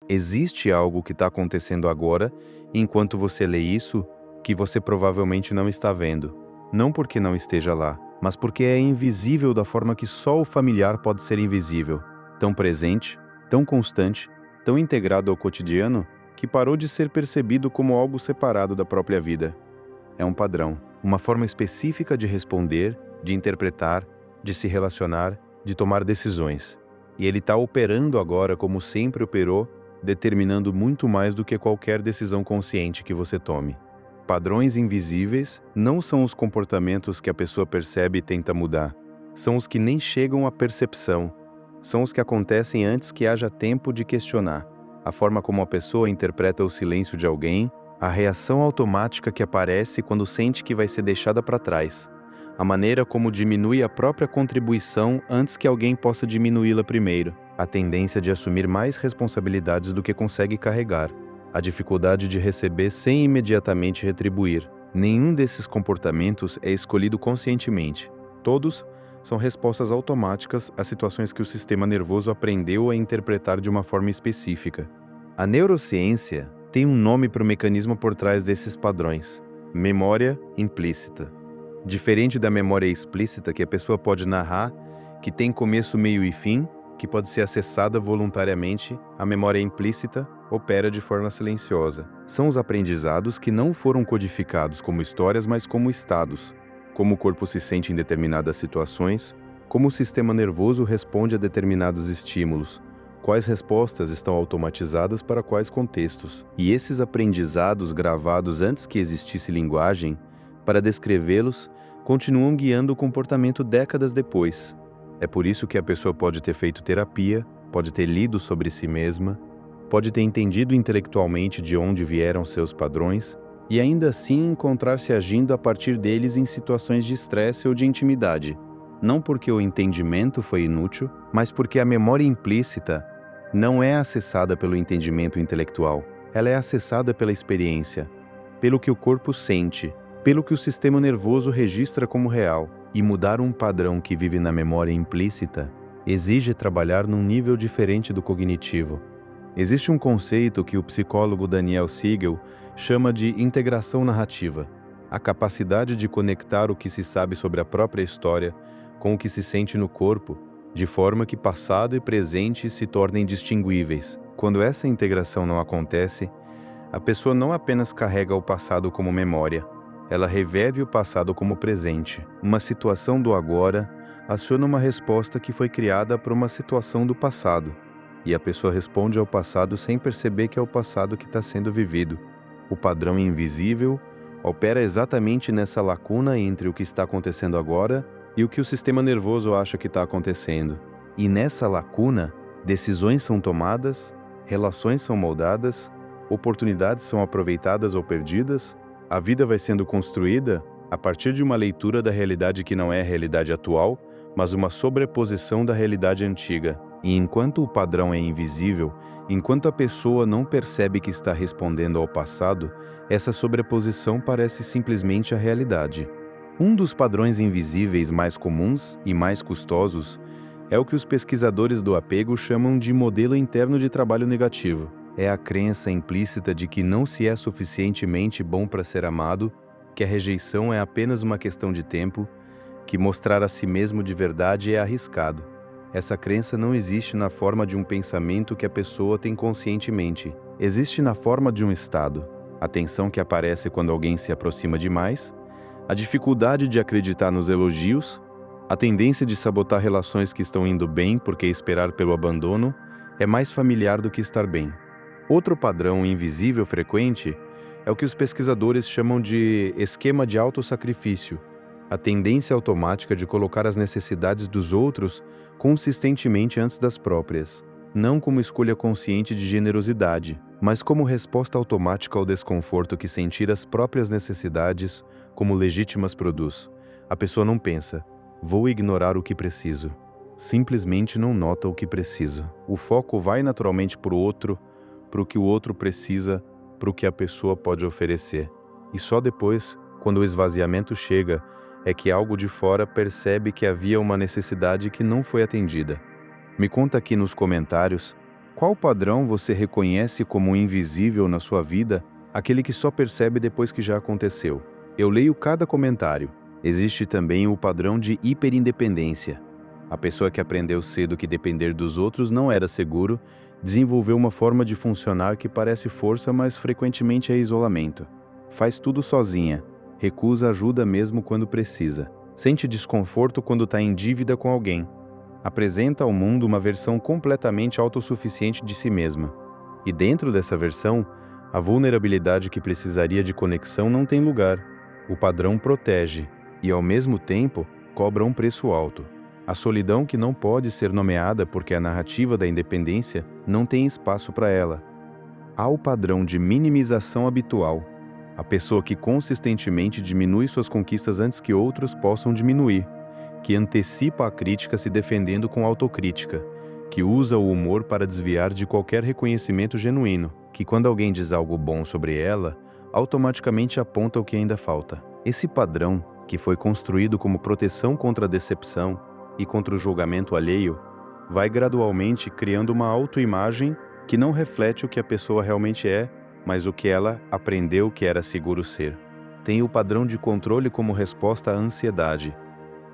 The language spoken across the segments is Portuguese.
Existe algo que está acontecendo agora, enquanto você lê isso, que você provavelmente não está vendo. Não porque não esteja lá, mas porque é invisível da forma que só o familiar pode ser invisível. Tão presente, tão constante, tão integrado ao cotidiano, que parou de ser percebido como algo separado da própria vida. É um padrão, uma forma específica de responder, de interpretar, de se relacionar, de tomar decisões. E ele está operando agora como sempre operou, determinando muito mais do que qualquer decisão consciente que você tome. Padrões invisíveis não são os comportamentos que a pessoa percebe e tenta mudar. São os que nem chegam à percepção. São os que acontecem antes que haja tempo de questionar. A forma como a pessoa interpreta o silêncio de alguém, a reação automática que aparece quando sente que vai ser deixada para trás. A maneira como diminui a própria contribuição antes que alguém possa diminuí-la primeiro. A tendência de assumir mais responsabilidades do que consegue carregar. A dificuldade de receber sem imediatamente retribuir. Nenhum desses comportamentos é escolhido conscientemente. Todos são respostas automáticas a situações que o sistema nervoso aprendeu a interpretar de uma forma específica. A neurociência tem um nome para o mecanismo por trás desses padrões: memória implícita. Diferente da memória explícita, que a pessoa pode narrar, que tem começo, meio e fim, que pode ser acessada voluntariamente, a memória implícita opera de forma silenciosa. São os aprendizados que não foram codificados como histórias, mas como estados. Como o corpo se sente em determinadas situações, como o sistema nervoso responde a determinados estímulos, quais respostas estão automatizadas para quais contextos. E esses aprendizados gravados antes que existisse linguagem, para descrevê-los, continuam guiando o comportamento décadas depois. É por isso que a pessoa pode ter feito terapia, pode ter lido sobre si mesma, pode ter entendido intelectualmente de onde vieram seus padrões e ainda assim encontrar-se agindo a partir deles em situações de estresse ou de intimidade. Não porque o entendimento foi inútil, mas porque a memória implícita não é acessada pelo entendimento intelectual. Ela é acessada pela experiência, pelo que o corpo sente, pelo que o sistema nervoso registra como real. E mudar um padrão que vive na memória implícita exige trabalhar num nível diferente do cognitivo. Existe um conceito que o psicólogo Daniel Siegel chama de integração narrativa, a capacidade de conectar o que se sabe sobre a própria história com o que se sente no corpo, de forma que passado e presente se tornem distinguíveis. Quando essa integração não acontece, a pessoa não apenas carrega o passado como memória, ela revive o passado como presente. Uma situação do agora aciona uma resposta que foi criada por uma situação do passado, e a pessoa responde ao passado sem perceber que é o passado que está sendo vivido. O padrão invisível opera exatamente nessa lacuna entre o que está acontecendo agora e o que o sistema nervoso acha que está acontecendo. E nessa lacuna, decisões são tomadas, relações são moldadas, oportunidades são aproveitadas ou perdidas, a vida vai sendo construída a partir de uma leitura da realidade que não é a realidade atual, mas uma sobreposição da realidade antiga. E enquanto o padrão é invisível, enquanto a pessoa não percebe que está respondendo ao passado, essa sobreposição parece simplesmente a realidade. Um dos padrões invisíveis mais comuns e mais custosos é o que os pesquisadores do apego chamam de modelo interno de trabalho negativo. É a crença implícita de que não se é suficientemente bom para ser amado, que a rejeição é apenas uma questão de tempo, que mostrar a si mesmo de verdade é arriscado. Essa crença não existe na forma de um pensamento que a pessoa tem conscientemente. Existe na forma de um estado. A tensão que aparece quando alguém se aproxima demais, a dificuldade de acreditar nos elogios, a tendência de sabotar relações que estão indo bem porque esperar pelo abandono é mais familiar do que estar bem. Outro padrão invisível frequente é o que os pesquisadores chamam de esquema de autossacrifício, a tendência automática de colocar as necessidades dos outros consistentemente antes das próprias, não como escolha consciente de generosidade, mas como resposta automática ao desconforto que sentir as próprias necessidades como legítimas produz. A pessoa não pensa, vou ignorar o que preciso. Simplesmente não nota o que precisa. O foco vai naturalmente para o outro, para o que o outro precisa, para o que a pessoa pode oferecer. E só depois, quando o esvaziamento chega, é que algo de fora percebe que havia uma necessidade que não foi atendida. Me conta aqui nos comentários Qual padrão você reconhece como invisível na sua vida, aquele que só percebe depois que já aconteceu? Eu leio cada comentário. Existe também o padrão de hiperindependência. A pessoa que aprendeu cedo que depender dos outros não era seguro, desenvolveu uma forma de funcionar que parece força, mas frequentemente é isolamento. Faz tudo sozinha, recusa ajuda mesmo quando precisa, sente desconforto quando está em dívida com alguém. Apresenta ao mundo uma versão completamente autossuficiente de si mesma. E dentro dessa versão, a vulnerabilidade que precisaria de conexão não tem lugar. O padrão protege e, ao mesmo tempo, cobra um preço alto. A solidão que não pode ser nomeada porque a narrativa da independência não tem espaço para ela. Há o padrão de minimização habitual. A pessoa que consistentemente diminui suas conquistas antes que outros possam diminuir, que antecipa a crítica se defendendo com autocrítica, que usa o humor para desviar de qualquer reconhecimento genuíno, que quando alguém diz algo bom sobre ela, automaticamente aponta o que ainda falta. Esse padrão, que foi construído como proteção contra a decepção e contra o julgamento alheio, vai gradualmente criando uma autoimagem que não reflete o que a pessoa realmente é, mas o que ela aprendeu que era seguro ser. Tem o padrão de controle como resposta à ansiedade,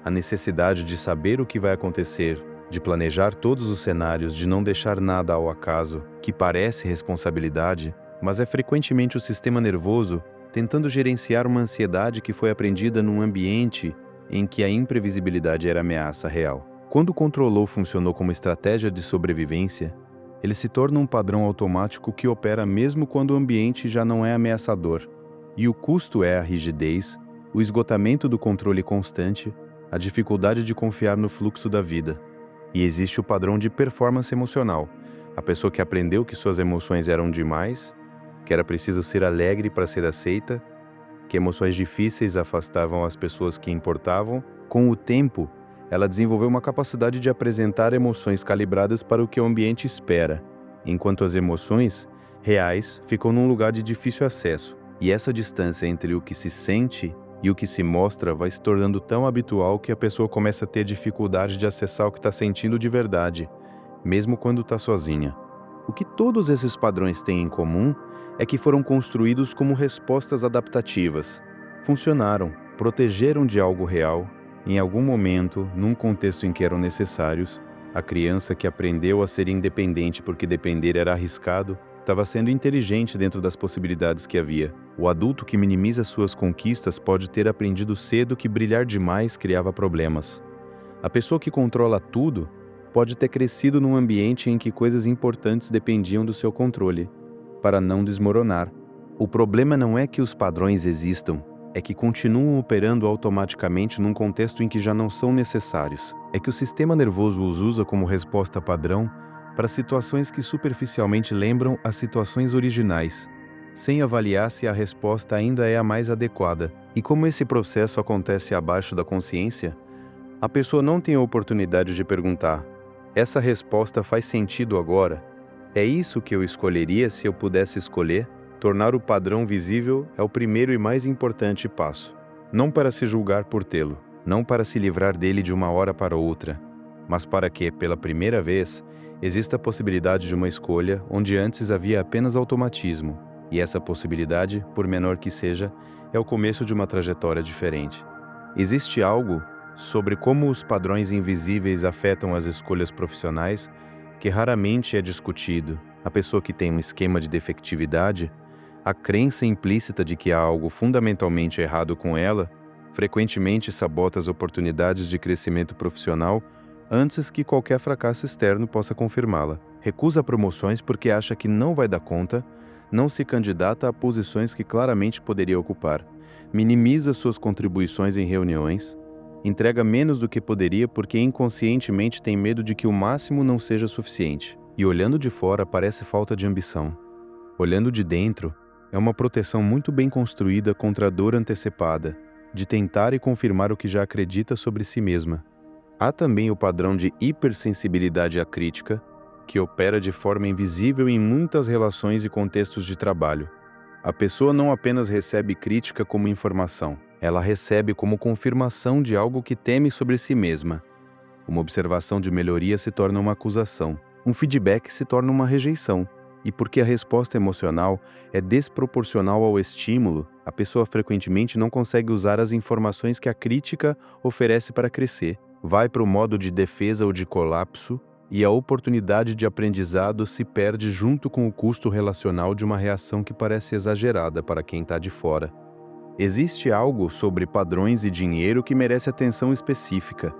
a necessidade de saber o que vai acontecer, de planejar todos os cenários, de não deixar nada ao acaso, que parece responsabilidade, mas é frequentemente o sistema nervoso tentando gerenciar uma ansiedade que foi aprendida num ambiente em que a imprevisibilidade era ameaça real. Quando o controlou funcionou como estratégia de sobrevivência, ele se torna um padrão automático que opera mesmo quando o ambiente já não é ameaçador. E o custo é a rigidez, o esgotamento do controle constante, a dificuldade de confiar no fluxo da vida. E existe o padrão de performance emocional, a pessoa que aprendeu que suas emoções eram demais, que era preciso ser alegre para ser aceita, que emoções difíceis afastavam as pessoas que importavam. Com o tempo, ela desenvolveu uma capacidade de apresentar emoções calibradas para o que o ambiente espera, enquanto as emoções reais ficam num lugar de difícil acesso. E essa distância entre o que se sente e o que se mostra vai se tornando tão habitual que a pessoa começa a ter dificuldade de acessar o que está sentindo de verdade, mesmo quando está sozinha. O que todos esses padrões têm em comum é que foram construídos como respostas adaptativas. Funcionaram, protegeram de algo real. Em algum momento, num contexto em que eram necessários, a criança que aprendeu a ser independente porque depender era arriscado, estava sendo inteligente dentro das possibilidades que havia. O adulto que minimiza suas conquistas pode ter aprendido cedo que brilhar demais criava problemas. A pessoa que controla tudo pode ter crescido num ambiente em que coisas importantes dependiam do seu controle, para não desmoronar. O problema não é que os padrões existam, é que continuam operando automaticamente num contexto em que já não são necessários. É que o sistema nervoso os usa como resposta padrão para situações que superficialmente lembram as situações originais, sem avaliar se a resposta ainda é a mais adequada. E como esse processo acontece abaixo da consciência, a pessoa não tem a oportunidade de perguntar: essa resposta faz sentido agora? É isso que eu escolheria se eu pudesse escolher? Tornar o padrão visível é o primeiro e mais importante passo. Não para se julgar por tê-lo, não para se livrar dele de uma hora para outra, mas para que, pela primeira vez, exista a possibilidade de uma escolha onde antes havia apenas automatismo. E essa possibilidade, por menor que seja, é o começo de uma trajetória diferente. Existe algo sobre como os padrões invisíveis afetam as escolhas profissionais que raramente é discutido. A pessoa que tem um esquema de defectividade, a crença implícita de que há algo fundamentalmente errado com ela, frequentemente sabota as oportunidades de crescimento profissional antes que qualquer fracasso externo possa confirmá-la. Recusa promoções porque acha que não vai dar conta, não se candidata a posições que claramente poderia ocupar, minimiza suas contribuições em reuniões, entrega menos do que poderia porque inconscientemente tem medo de que o máximo não seja suficiente. E olhando de fora parece falta de ambição. Olhando de dentro, é uma proteção muito bem construída contra a dor antecipada, de tentar e confirmar o que já acredita sobre si mesma. Há também o padrão de hipersensibilidade à crítica, que opera de forma invisível em muitas relações e contextos de trabalho. A pessoa não apenas recebe crítica como informação, ela recebe como confirmação de algo que teme sobre si mesma. Uma observação de melhoria se torna uma acusação. um feedback se torna uma rejeição. E porque a resposta emocional é desproporcional ao estímulo, a pessoa frequentemente não consegue usar as informações que a crítica oferece para crescer. Vai para o modo de defesa ou de colapso, e a oportunidade de aprendizado se perde junto com o custo relacional de uma reação que parece exagerada para quem está de fora. Existe algo sobre padrões e dinheiro que merece atenção específica.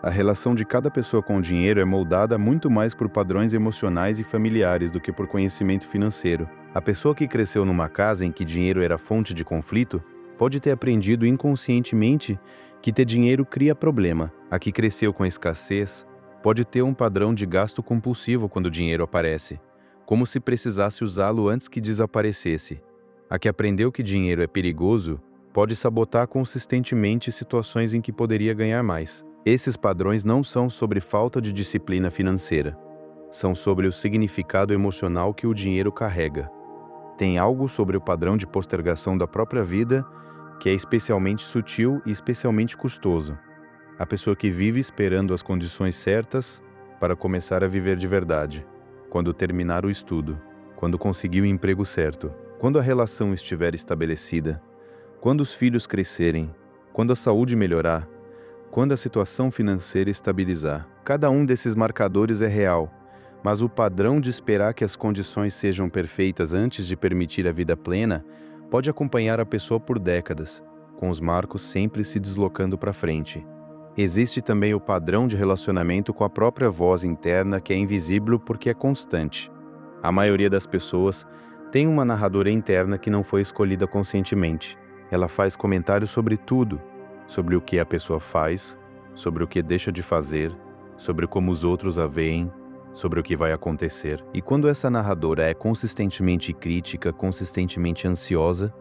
A relação de cada pessoa com o dinheiro é moldada muito mais por padrões emocionais e familiares do que por conhecimento financeiro. A pessoa que cresceu numa casa em que dinheiro era fonte de conflito pode ter aprendido inconscientemente que ter dinheiro cria problema. A que cresceu com escassez pode ter um padrão de gasto compulsivo quando o dinheiro aparece, como se precisasse usá-lo antes que desaparecesse. A que aprendeu que dinheiro é perigoso pode sabotar consistentemente situações em que poderia ganhar mais. Esses padrões não são sobre falta de disciplina financeira. São sobre o significado emocional que o dinheiro carrega. Tem algo sobre o padrão de postergação da própria vida que é especialmente sutil e especialmente custoso. A pessoa que vive esperando as condições certas para começar a viver de verdade. Quando terminar o estudo. Quando conseguir o emprego certo. Quando a relação estiver estabelecida. Quando os filhos crescerem. Quando a saúde melhorar. Quando a situação financeira estabilizar. Cada um desses marcadores é real, mas o padrão de esperar que as condições sejam perfeitas antes de permitir a vida plena pode acompanhar a pessoa por décadas, com os marcos sempre se deslocando para frente. Existe também o padrão de relacionamento com a própria voz interna que é invisível porque é constante. A maioria das pessoas tem uma narradora interna que não foi escolhida conscientemente. Ela faz comentários sobre tudo, sobre o que a pessoa faz, sobre o que deixa de fazer, sobre como os outros a veem, sobre o que vai acontecer. E quando essa narradora é consistentemente crítica, consistentemente ansiosa,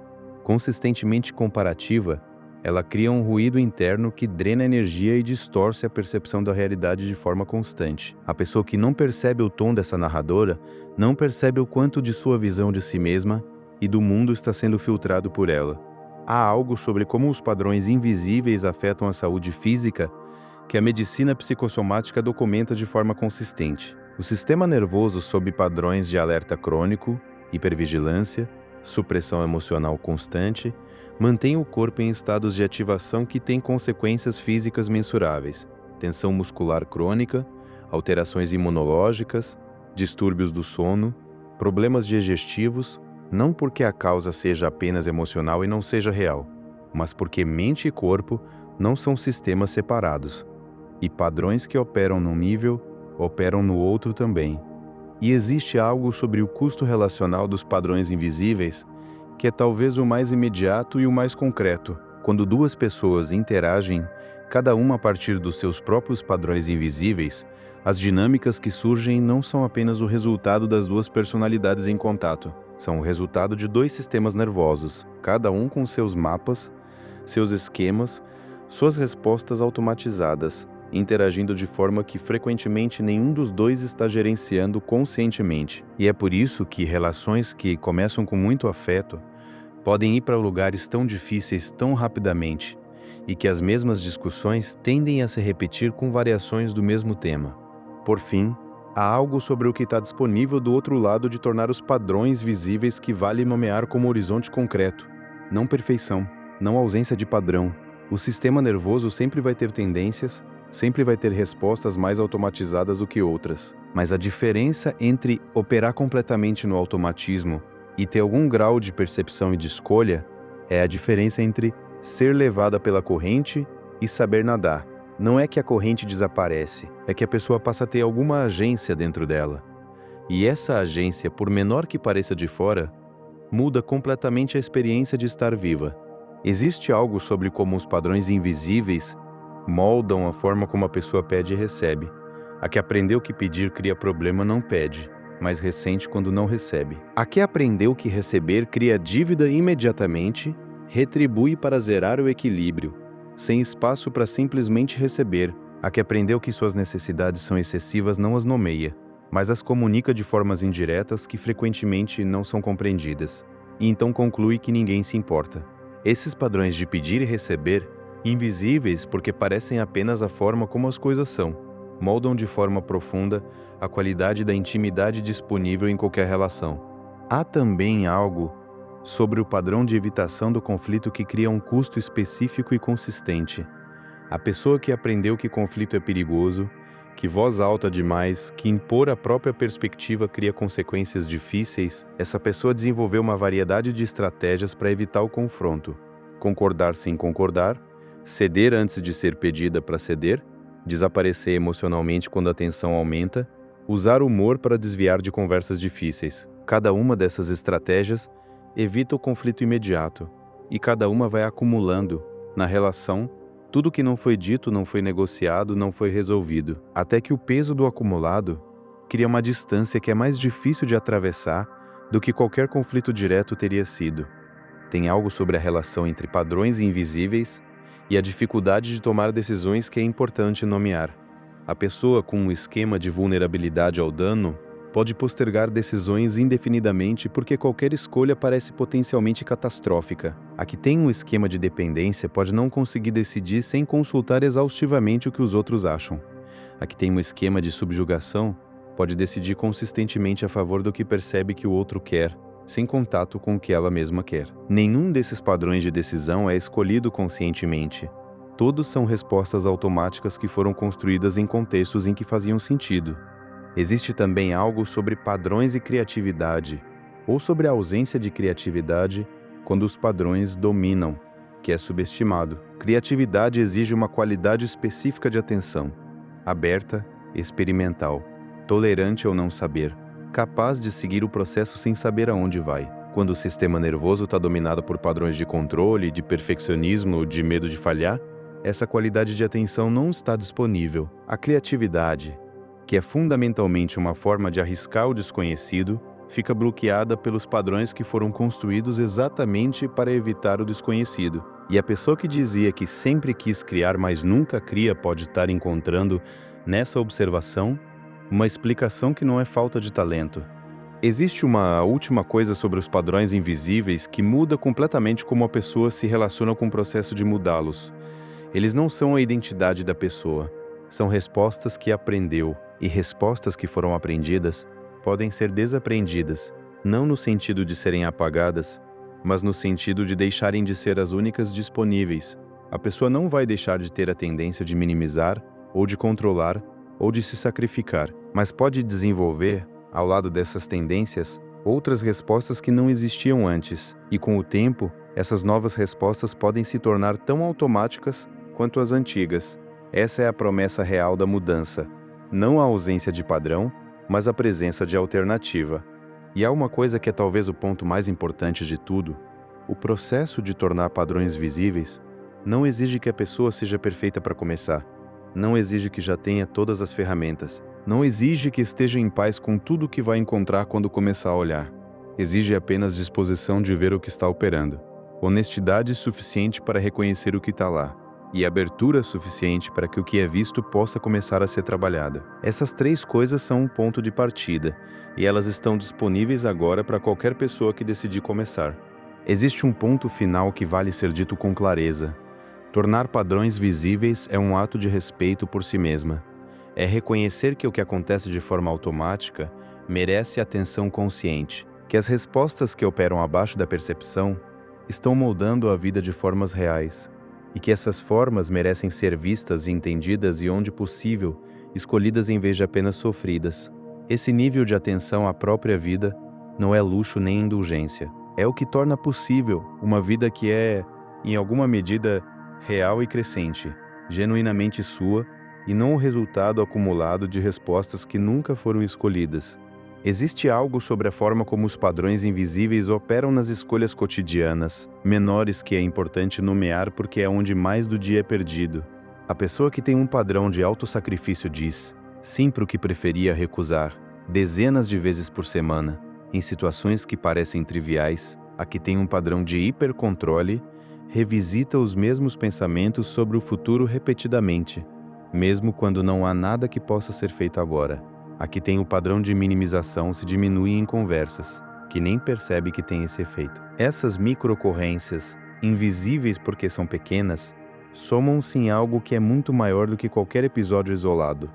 consistentemente comparativa, ela cria um ruído interno que drena energia e distorce a percepção da realidade de forma constante. A pessoa que não percebe o tom dessa narradora não percebe o quanto de sua visão de si mesma e do mundo está sendo filtrado por ela. Há algo sobre como os padrões invisíveis afetam a saúde física que a medicina psicossomática documenta de forma consistente. O sistema nervoso sob padrões de alerta crônico, hipervigilância, supressão emocional constante, mantém o corpo em estados de ativação que têm consequências físicas mensuráveis: tensão muscular crônica, alterações imunológicas, distúrbios do sono, problemas digestivos, não porque a causa seja apenas emocional e não seja real, mas porque mente e corpo não são sistemas separados. E padrões que operam num nível, operam no outro também. E existe algo sobre o custo relacional dos padrões invisíveis, que é talvez o mais imediato e o mais concreto. Quando duas pessoas interagem, cada uma a partir dos seus próprios padrões invisíveis, as dinâmicas que surgem não são apenas o resultado das duas personalidades em contato. São o resultado de dois sistemas nervosos, cada um com seus mapas, seus esquemas, suas respostas automatizadas, interagindo de forma que frequentemente nenhum dos dois está gerenciando conscientemente. E é por isso que relações que começam com muito afeto podem ir para lugares tão difíceis tão rapidamente, e que as mesmas discussões tendem a se repetir com variações do mesmo tema. Por fim, há algo sobre o que está disponível do outro lado de tornar os padrões visíveis que vale nomear como horizonte concreto. Não perfeição, não ausência de padrão. O sistema nervoso sempre vai ter tendências, sempre vai ter respostas mais automatizadas do que outras. Mas a diferença entre operar completamente no automatismo e ter algum grau de percepção e de escolha é a diferença entre ser levada pela corrente e saber nadar. Não é que a corrente desaparece, é que a pessoa passa a ter alguma agência dentro dela. E essa agência, por menor que pareça de fora, muda completamente a experiência de estar viva. Existe algo sobre como os padrões invisíveis moldam a forma como a pessoa pede e recebe. A que aprendeu que pedir cria problema não pede, mas ressente quando não recebe. A que aprendeu que receber cria dívida imediatamente, retribui para zerar o equilíbrio, sem espaço para simplesmente receber. A que aprendeu que suas necessidades são excessivas não as nomeia, mas as comunica de formas indiretas que frequentemente não são compreendidas, e então conclui que ninguém se importa. Esses padrões de pedir e receber, invisíveis porque parecem apenas a forma como as coisas são, moldam de forma profunda a qualidade da intimidade disponível em qualquer relação. Há também algo sobre o padrão de evitação do conflito que cria um custo específico e consistente. A pessoa que aprendeu que conflito é perigoso, que voz alta demais, que impor a própria perspectiva cria consequências difíceis, essa pessoa desenvolveu uma variedade de estratégias para evitar o confronto. Concordar sem concordar, ceder antes de ser pedida para ceder, desaparecer emocionalmente quando a tensão aumenta, usar humor para desviar de conversas difíceis. Cada uma dessas estratégias evita o conflito imediato, e cada uma vai acumulando, na relação, tudo que não foi dito, não foi negociado, não foi resolvido, até que o peso do acumulado cria uma distância que é mais difícil de atravessar do que qualquer conflito direto teria sido. Tem algo sobre a relação entre padrões invisíveis e a dificuldade de tomar decisões que é importante nomear. A pessoa com um esquema de vulnerabilidade ao dano pode postergar decisões indefinidamente porque qualquer escolha parece potencialmente catastrófica. A que tem um esquema de dependência pode não conseguir decidir sem consultar exaustivamente o que os outros acham. A que tem um esquema de subjugação pode decidir consistentemente a favor do que percebe que o outro quer, sem contato com o que ela mesma quer. Nenhum desses padrões de decisão é escolhido conscientemente. Todos são respostas automáticas que foram construídas em contextos em que faziam sentido. Existe também algo sobre padrões e criatividade, ou sobre a ausência de criatividade quando os padrões dominam, que é subestimado. Criatividade exige uma qualidade específica de atenção, aberta, experimental, tolerante ao não saber, capaz de seguir o processo sem saber aonde vai. Quando o sistema nervoso está dominado por padrões de controle, de perfeccionismo, de medo de falhar, essa qualidade de atenção não está disponível. A criatividade, que é fundamentalmente uma forma de arriscar o desconhecido, fica bloqueada pelos padrões que foram construídos exatamente para evitar o desconhecido. E a pessoa que dizia que sempre quis criar, mas nunca cria, pode estar encontrando, nessa observação, uma explicação que não é falta de talento. Existe uma última coisa sobre os padrões invisíveis que muda completamente como a pessoa se relaciona com o processo de mudá-los. Eles não são a identidade da pessoa, são respostas que aprendeu, e respostas que foram aprendidas podem ser desaprendidas, não no sentido de serem apagadas, mas no sentido de deixarem de ser as únicas disponíveis. A pessoa não vai deixar de ter a tendência de minimizar, ou de controlar, ou de se sacrificar, mas pode desenvolver, ao lado dessas tendências, outras respostas que não existiam antes, e com o tempo, essas novas respostas podem se tornar tão automáticas quanto as antigas. Essa é a promessa real da mudança. Não a ausência de padrão, mas a presença de alternativa. E há uma coisa que é talvez o ponto mais importante de tudo: o processo de tornar padrões visíveis não exige que a pessoa seja perfeita para começar. Não exige que já tenha todas as ferramentas. Não exige que esteja em paz com tudo o que vai encontrar quando começar a olhar. Exige apenas disposição de ver o que está operando, honestidade suficiente para reconhecer o que está lá, e abertura suficiente para que o que é visto possa começar a ser trabalhado. Essas três coisas são um ponto de partida, e elas estão disponíveis agora para qualquer pessoa que decidir começar. Existe um ponto final que vale ser dito com clareza. Tornar padrões visíveis é um ato de respeito por si mesma. É reconhecer que o que acontece de forma automática merece atenção consciente, que as respostas que operam abaixo da percepção estão moldando a vida de formas reais, e que essas formas merecem ser vistas e entendidas e, onde possível, escolhidas em vez de apenas sofridas. Esse nível de atenção à própria vida não é luxo nem indulgência. É o que torna possível uma vida que é, em alguma medida, real e crescente, genuinamente sua, e não o resultado acumulado de respostas que nunca foram escolhidas. Existe algo sobre a forma como os padrões invisíveis operam nas escolhas cotidianas, menores, que é importante nomear porque é onde mais do dia é perdido. A pessoa que tem um padrão de autossacrifício diz sim para o que preferia recusar, dezenas de vezes por semana, em situações que parecem triviais. A que tem um padrão de hipercontrole revisita os mesmos pensamentos sobre o futuro repetidamente, mesmo quando não há nada que possa ser feito agora. A que tem o padrão de minimização se diminui em conversas, que nem percebe que tem esse efeito. Essas micro-ocorrências, invisíveis porque são pequenas, somam-se em algo que é muito maior do que qualquer episódio isolado.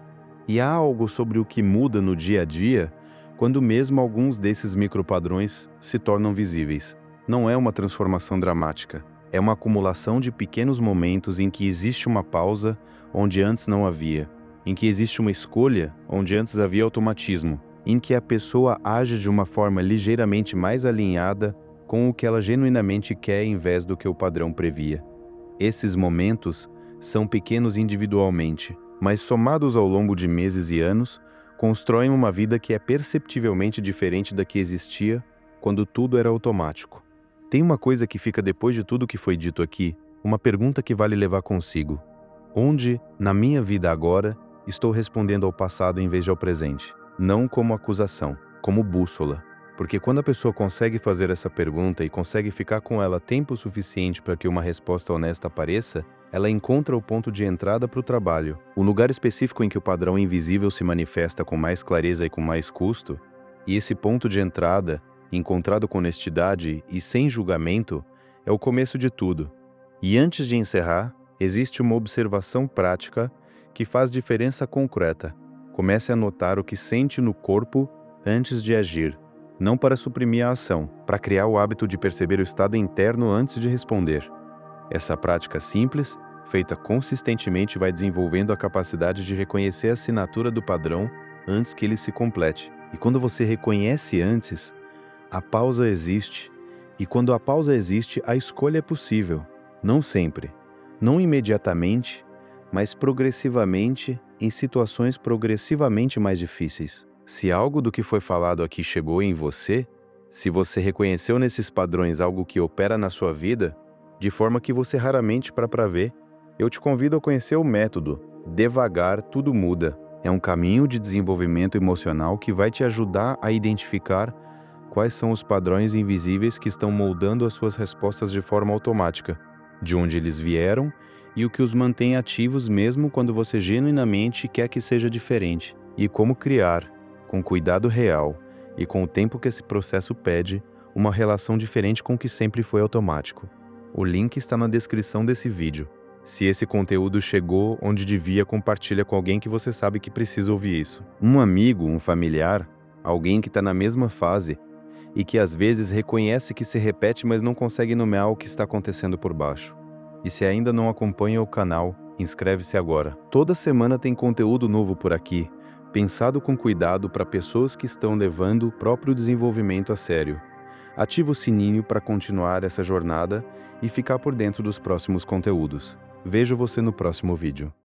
E há algo sobre o que muda no dia a dia quando mesmo alguns desses micropadrões se tornam visíveis. Não é uma transformação dramática, é uma acumulação de pequenos momentos em que existe uma pausa onde antes não havia, em que existe uma escolha onde antes havia automatismo, em que a pessoa age de uma forma ligeiramente mais alinhada com o que ela genuinamente quer em vez do que o padrão previa. Esses momentos são pequenos individualmente, mas somados ao longo de meses e anos, constroem uma vida que é perceptivelmente diferente da que existia quando tudo era automático. Tem uma coisa que fica depois de tudo que foi dito aqui, uma pergunta que vale levar consigo. Onde, na minha vida agora, estou respondendo ao passado em vez de ao presente? Não como acusação, como bússola. Porque quando a pessoa consegue fazer essa pergunta e consegue ficar com ela tempo suficiente para que uma resposta honesta apareça, ela encontra o ponto de entrada para o trabalho. O lugar específico em que o padrão invisível se manifesta com mais clareza e com mais custo, e esse ponto de entrada, encontrado com honestidade e sem julgamento, é o começo de tudo. E antes de encerrar, existe uma observação prática que faz diferença concreta. Comece a notar o que sente no corpo antes de agir. Não para suprimir a ação, para criar o hábito de perceber o estado interno antes de responder. Essa prática simples, feita consistentemente, vai desenvolvendo a capacidade de reconhecer a assinatura do padrão antes que ele se complete. E quando você reconhece antes, a pausa existe. E quando a pausa existe, a escolha é possível. Não sempre, não imediatamente, mas progressivamente, em situações progressivamente mais difíceis. Se algo do que foi falado aqui chegou em você, se você reconheceu nesses padrões algo que opera na sua vida, de forma que você raramente para pra ver, eu te convido a conhecer o método. Devagar, tudo muda. É um caminho de desenvolvimento emocional que vai te ajudar a identificar quais são os padrões invisíveis que estão moldando as suas respostas de forma automática, de onde eles vieram e o que os mantém ativos mesmo quando você genuinamente quer que seja diferente, e como criar, com cuidado real e com o tempo que esse processo pede, uma relação diferente com o que sempre foi automático. O link está na descrição desse vídeo. Se esse conteúdo chegou onde devia, compartilha com alguém que você sabe que precisa ouvir isso. Um amigo, um familiar, alguém que está na mesma fase e que às vezes reconhece que se repete, mas não consegue nomear o que está acontecendo por baixo. E se ainda não acompanha o canal, inscreve-se agora. Toda semana tem conteúdo novo por aqui, pensado com cuidado para pessoas que estão levando o próprio desenvolvimento a sério. Ativa o sininho para continuar essa jornada e ficar por dentro dos próximos conteúdos. Vejo você no próximo vídeo.